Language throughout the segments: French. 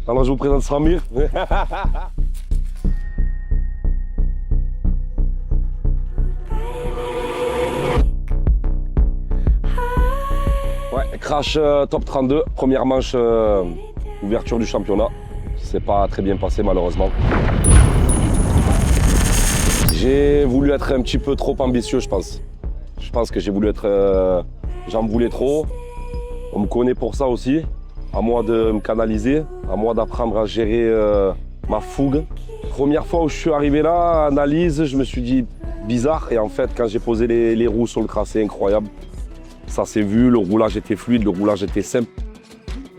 Alors je vous présente Samir. Ouais, crash top 32, première manche ouverture du championnat. C'est pas très bien passé malheureusement. J'ai voulu être un petit peu trop ambitieux, je pense. Je pense que j'ai voulu être... j'en voulais trop. On me connaît pour ça aussi. À moi de me canaliser, à moi d'apprendre à gérer ma fougue. Première fois où je suis arrivé là, analyse, je me suis dit bizarre. Et en fait, quand j'ai posé les roues sur le tracé, incroyable. Ça s'est vu, le roulage était fluide, le roulage était simple.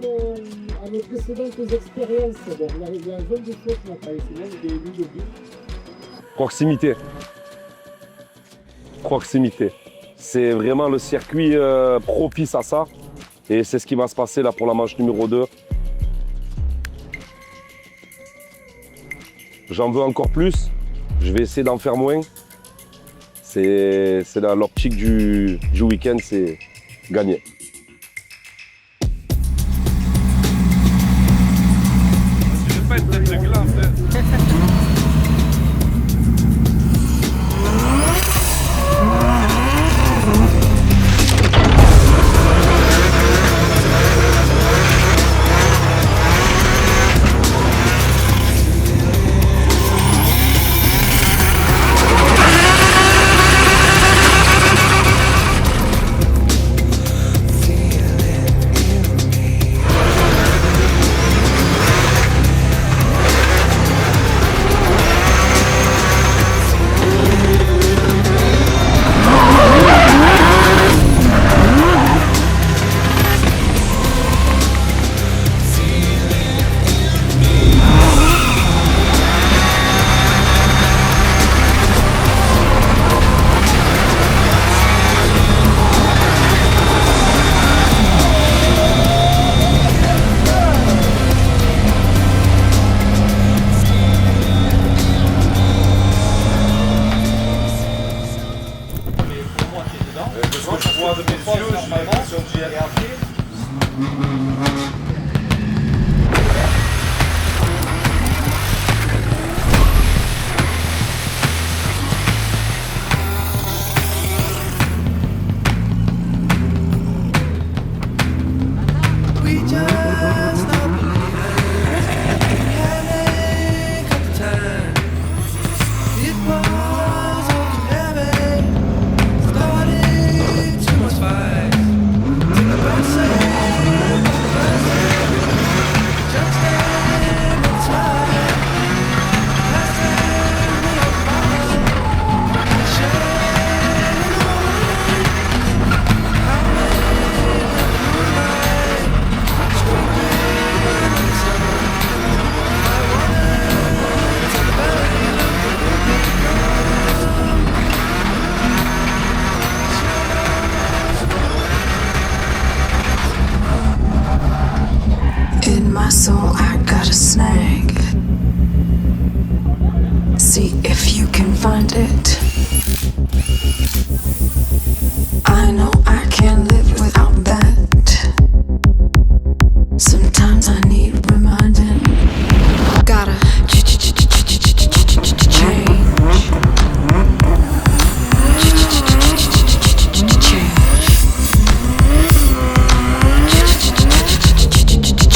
À nos précédentes expériences, bon, on arrive à la zone de choc, on a travaillé souvent des lignes de but. Proximité. Proximité. C'est vraiment le circuit propice à ça. Et c'est ce qui va se passer là pour la manche numéro 2. J'en veux encore plus. Je vais essayer d'en faire moins. C'est l'optique du week-end, c'est gagner. Je vais pas être tête de glace, So I got a snag. See if you can find it. I know I can't live without that. Sometimes I need reminding. Gotta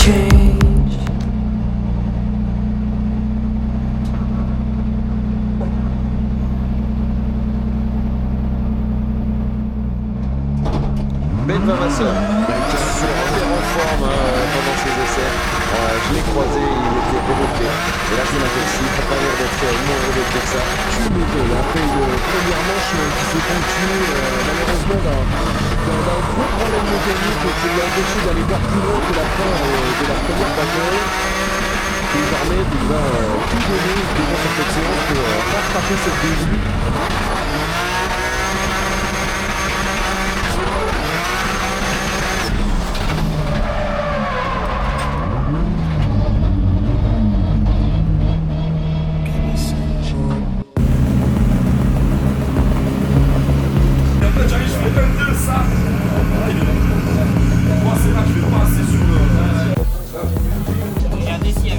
change. Ben Vavasseur, qui se remet en forme pendant ses essais. Je l'ai croisé, il était remonté. Et là, c'est la Pepsi, il n'a pas l'air d'être moins remonté que ça. Tu m'étonnes, après une première manche qui s'est ponctuée malheureusement d'un gros problème mécanique qui lui a empêché d'aller voir plus loin que la fin de la première bataille. Désormais, il va tout donner devant cette séance pour rattraper cette début. Regardez s'il y a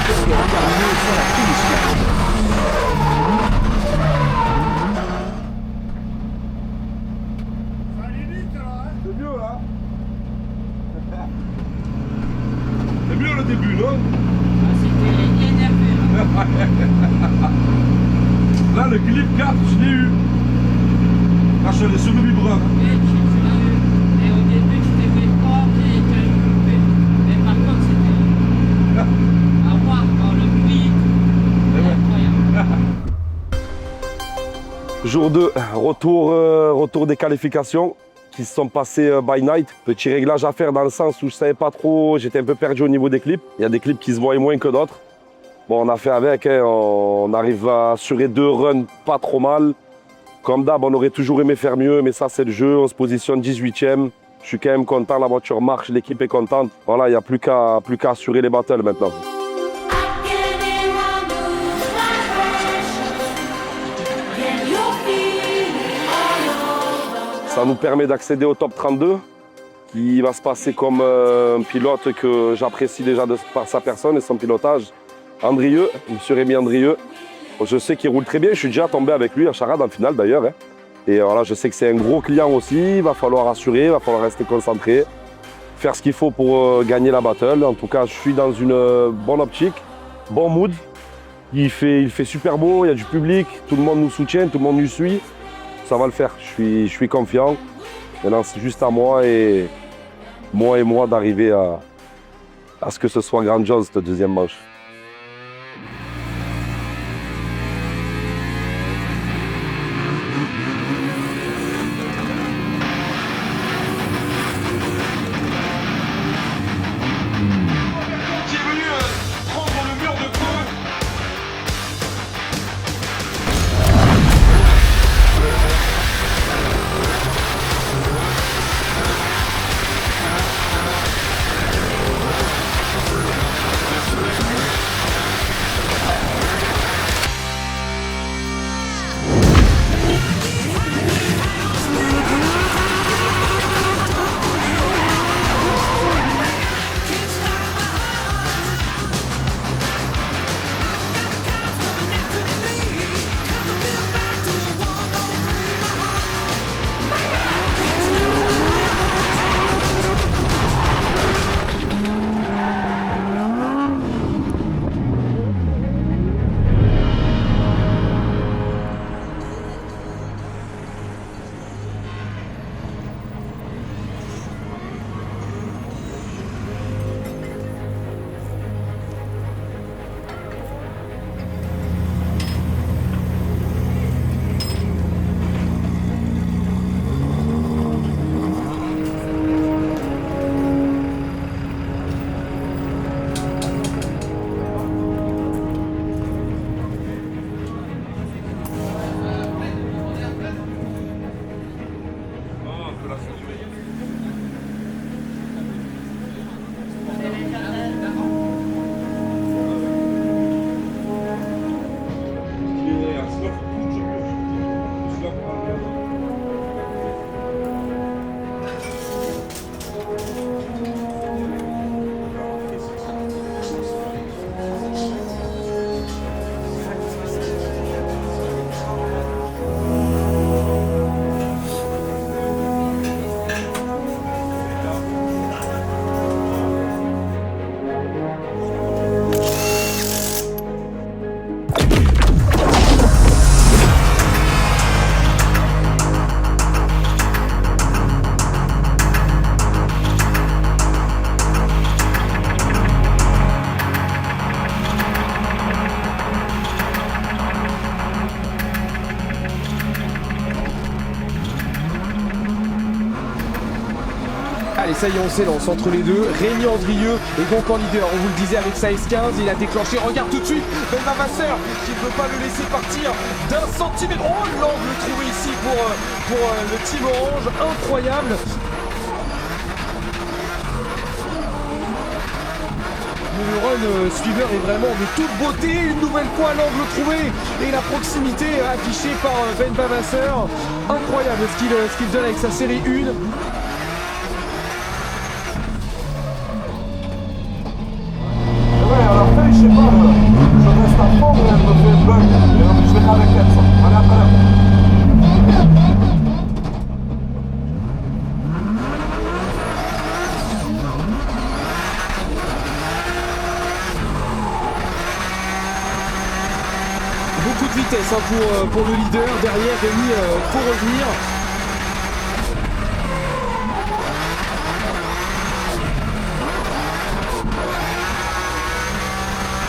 J'espère qu'on regarde mieux sur la finition. C'est mieux là. C'est mieux le début, non? C'était énervé. Là, le clip 4, je l'ai eu. Là, je l'ai sur le vibreur. Et au début, je t'ai fait croire qu'il était coupé. Mais par contre, c'était à voir dans le bruit. C'est incroyable. Jour 2, retour des qualifications qui se sont passées by night. Petit réglage à faire dans le sens où je savais pas trop, j'étais un peu perdu au niveau des clips. Il y a des clips qui se voient moins que d'autres. Bon, on a fait avec, hein, on arrive à assurer 2 runs pas trop mal. Comme d'hab, on aurait toujours aimé faire mieux, mais ça c'est le jeu, on se positionne 18e. Je suis quand même content, la voiture marche, l'équipe est contente. Voilà, il n'y a plus qu'à assurer les battles maintenant. Ça nous permet d'accéder au top 32, qui va se passer comme un pilote que j'apprécie déjà par sa personne et son pilotage. Andrieux, M. Rémi Andrieux. Je sais qu'il roule très bien, je suis déjà tombé avec lui à Charade en finale d'ailleurs. Hein. Et voilà, je sais que c'est un gros client aussi, il va falloir assurer, il va falloir rester concentré, faire ce qu'il faut pour gagner la battle. En tout cas, je suis dans une bonne optique, bon mood. Il fait super beau, il y a du public, tout le monde nous soutient, tout le monde nous suit. Ça va le faire, je suis confiant. Maintenant, c'est juste à moi et moi d'arriver à ce que ce soit grandiose cette deuxième manche. Allez, ça y est, on s'élance entre les deux. Rémi Andrieux est donc en leader. On vous le disait avec sa S15, il a déclenché. Regarde tout de suite, Ben Vavasseur qui ne veut pas le laisser partir d'un centimètre. Oh, l'angle trouvé ici pour le team orange, incroyable. Le run suiveur est vraiment de toute beauté. Une nouvelle fois, l'angle trouvé et la proximité affichée par Ben Vavasseur. Incroyable ce qu'il donne avec sa série 1. je sais pas, je reste à fond, mais elle me fait bug. Et je vais avec elle, ça. Allez, à tout à l'heure. Beaucoup de vitesse hein, pour le leader. Derrière, Rémi, faut revenir.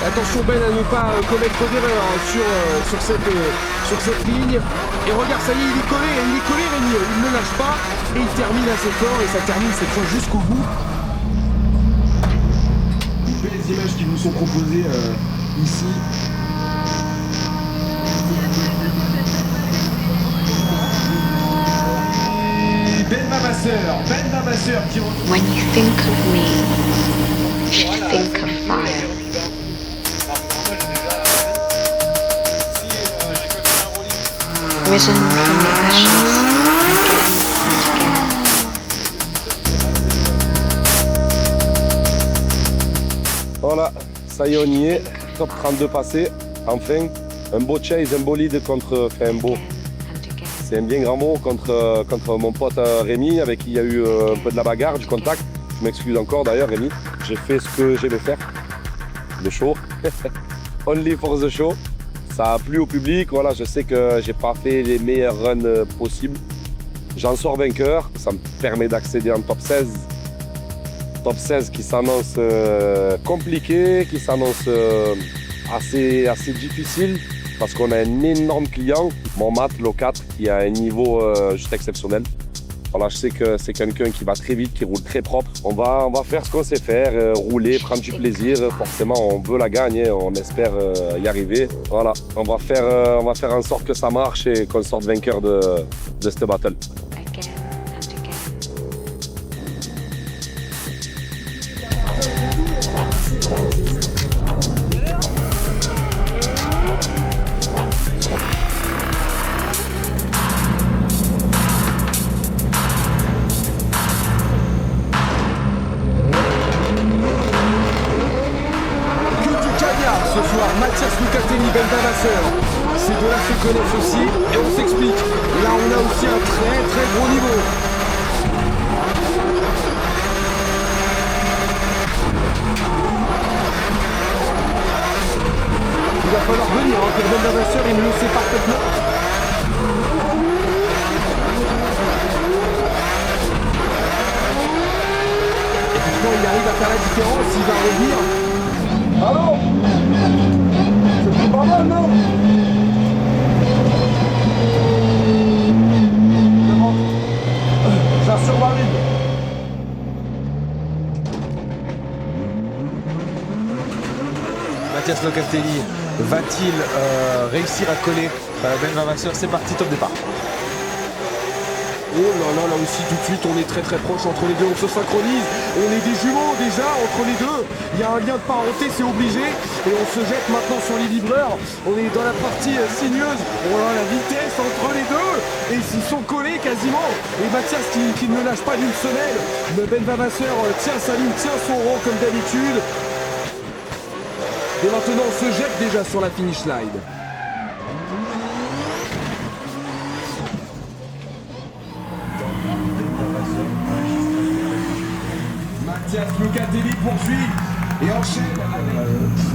Attention Ben à ne pas commettre d'erreur sur cette ligne. Et regarde, ça y est, il est collé Rémi, il ne lâche pas. Et il termine assez fort et ça termine cette fois jusqu'au bout. Belles images qui vous sont proposées ici. Ben Vavasseur qui retrouve. When you think of me, you should think of fire. Risen from the ashes, again and again. Voilà, ça y est, on y est. Top 32 passé. Enfin, un beau chase, un beau lead contre Fembo. C'est un bien grand mot contre mon pote Rémi, avec qui il y a eu un peu de la bagarre, du contact. Je m'excuse encore d'ailleurs, Rémi. J'ai fait ce que j'aimais faire. Le show. Only for the show. Ça a plu au public. Voilà, je sais que j'ai pas fait les meilleurs runs possibles. J'en sors vainqueur. Ça me permet d'accéder en top 16. Top 16 qui s'annonce compliqué, qui s'annonce assez difficile. Parce qu'on a un énorme client, mon Matt, l'O4, qui a un niveau juste exceptionnel. Voilà, je sais que c'est quelqu'un qui va très vite, qui roule très propre. On va faire ce qu'on sait faire, rouler, prendre du plaisir. Forcément, on veut la gagner, on espère y arriver. Voilà, on va faire en sorte que ça marche et qu'on sorte vainqueur de cette battle. Again and again. Ce soir, Mathias Lucatelli, Ben Vavasseur. Ces deux-là se connaissent aussi et on s'explique. Là, on a aussi un très gros niveau. Il va falloir venir hein, pour Ben Vavasseur, il le sait parfaitement. Et pourtant, il arrive à faire la différence, il va revenir. Allô? C'est pas mal, non? C'est bon. J'assure ma vie. Mathias Locatelli va-t-il réussir à coller Ben Vavasseur? C'est parti, top départ. Oh là là, là aussi tout de suite on est très proche entre les deux, on se synchronise, on est des jumeaux déjà entre les deux, il y a un lien de parenté, c'est obligé, et on se jette maintenant sur les livreurs, on est dans la partie sinueuse, oh là la vitesse entre les deux, et ils sont collés quasiment, et Mathias qui ne lâche pas d'une semelle, le Ben Vavasseur tient sa ligne, tient son rang comme d'habitude, et maintenant on se jette déjà sur la finish line. Mathias Lucatelli poursuit et enchaîne avec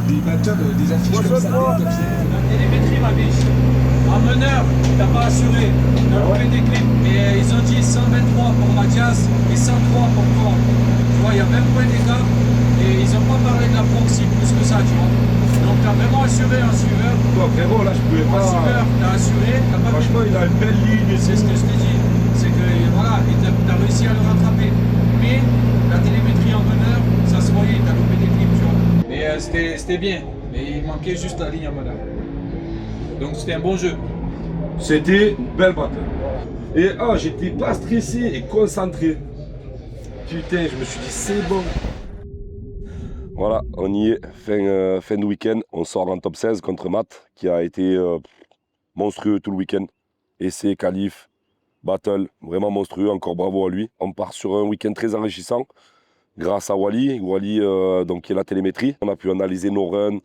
des battles, des affiches comme ça. La télémétrie, ma biche. En meneur, t'as pas assuré. On a loupé des clips. Et ils ont dit 123 pour Mathias et 103 pour toi. Tu vois, il y a même point d'écart. Et ils ont pas parlé de la proxy plus que ça, tu vois. Donc t'as vraiment assuré un suiveur. Bon, frérot, là, je pouvais Un pas. suiveur, t'as assuré. T'as pas Franchement, il a une belle ligne. C'est ce que je t'ai dit. C'est que voilà, et t'as réussi à le rattraper. Mais la télémétrie en meneur, ça se voyait, t'as loupé des clips, tu vois. Mais c'était bien. Mais il manquait juste la ligne en meneur. Donc c'était un bon jeu. C'était une belle bataille. Et j'étais pas stressé et concentré. Putain, je me suis dit, c'est bon. Voilà, on y est, fin de week-end. On sort en top 16 contre Matt, qui a été monstrueux tout le week-end. Essai, qualif, battle, vraiment monstrueux. Encore bravo à lui. On part sur un week-end très enrichissant. grâce à Wally, donc, qui est la télémétrie. On a pu analyser nos runs.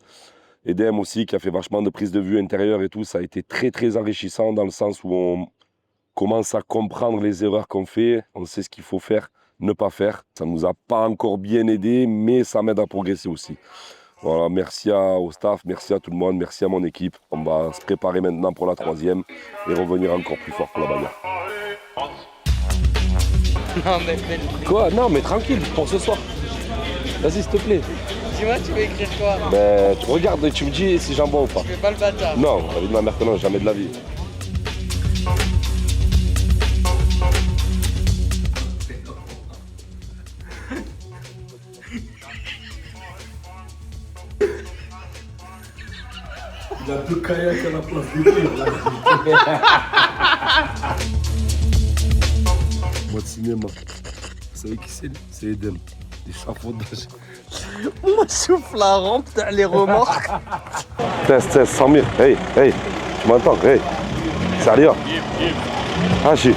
Edem aussi, qui a fait vachement de prise de vue intérieure et tout. Ça a été très, très enrichissant dans le sens où on commence à comprendre les erreurs qu'on fait. On sait ce qu'il faut faire, ne pas faire. Ça ne nous a pas encore bien aidé, mais ça m'aide à progresser aussi. Voilà, merci au staff, merci à tout le monde, merci à mon équipe. On va se préparer maintenant pour la 3e et revenir encore plus fort pour la bagarre. Non, mais Quoi? Non, mais tranquille, pour ce soir. Vas-y, s'il te plaît. dis-moi, tu veux écrire quoi? Ben, tu regardes et tu me dis si j'en vois ou pas. Je fais pas le bâtard. Non, la vie de ma mère que non, jamais de la vie. Il a 2 kayaks à la place des livres. Moi de cinéma. Vous savez qui c'est? C'est Eden. L'échafaudage. Moi, je souffle la rampe, t'as les remorques. Test, 100 000. Hey, tu m'entends? Hey, sérieux? Ah, shit.